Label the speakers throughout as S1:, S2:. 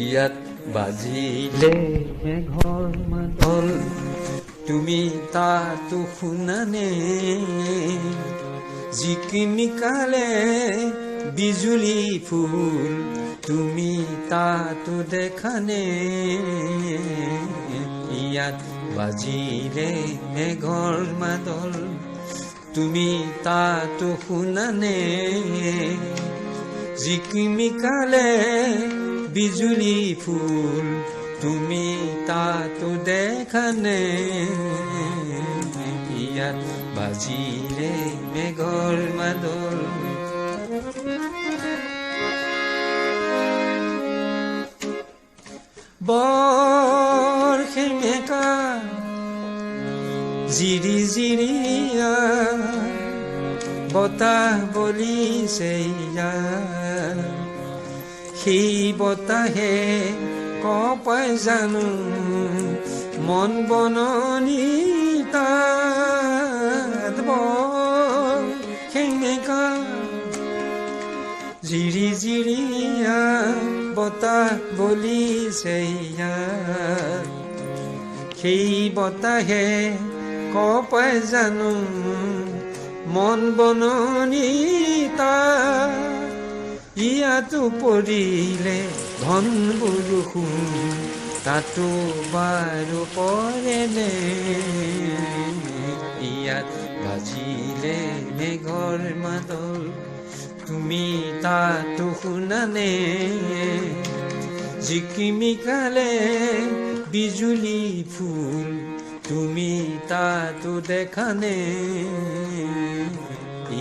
S1: ইয়াত বাজিলে মেঘৰ মাদল তুমি তাতো শুনানে জিকিমিকালে বিজুলী ফুল তুমি তাতো দেখানে ইয়াত বাজিলে মেঘৰ মাদল তুমি তাতো শুনানে জিকিমিকালে বিজুলী ফুল তুমি তাতো দেখানে ইয়াত বাজিলে মেঘৰ মাদল বৰ সেমেকা জিৰি জিৰিয়া বতাহ বলিছে ইয়াত সেই বতাহে কপাই জানো মন বননি তাত বৰ সেমেকা জিৰি জিৰিয়া বতাহ বলিছে ইয়াত সেই বতাহে কপাই জানো মন বননি তাত ইয়াতো পৰিলে ঘন বৰষুণ তাতো বাৰু পৰেনে ইয়াত বাজিলে মেঘৰ মাদল তুমি তাতো শুনানে জিকিমিকালে বিজুলী ফুল তুমি তাতো দেখানে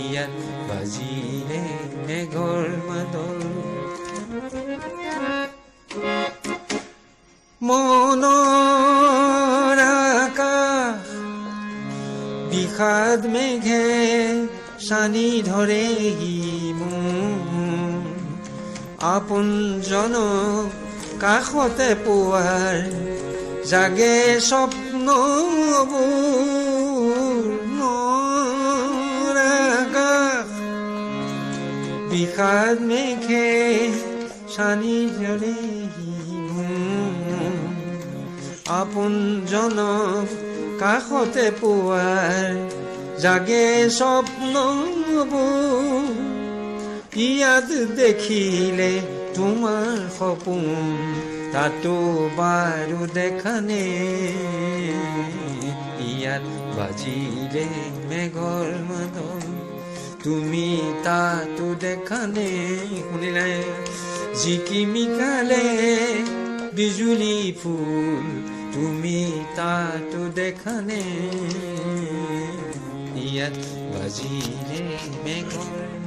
S1: ইয়াত বাজিলে মেঘৰ মাদল মনৰ আকাশ বিষাদ মেঘে সানি ধৰেহি মোৰ আপোনজনক কাষতে পোৱাৰ জাগে স্বপ্নবোৰ মোৰ আকাশ বিষাদ মেঘে সানি ধৰেহি আপোনজনক কাষতে পোৱাৰ জাগে স্বপ্নবোৰ ইয়াত দেখিলে তোমাৰ সপোন তাতো বাৰু দেখানে ইয়াত বাজিলে মেঘৰ মাদল তুমি তাতো দেখানে শুনিলে জিকিমিকালে বিজুলী ফুল তুমি তাতো দেখানে ইয়াত বাজিলে মেঘৰ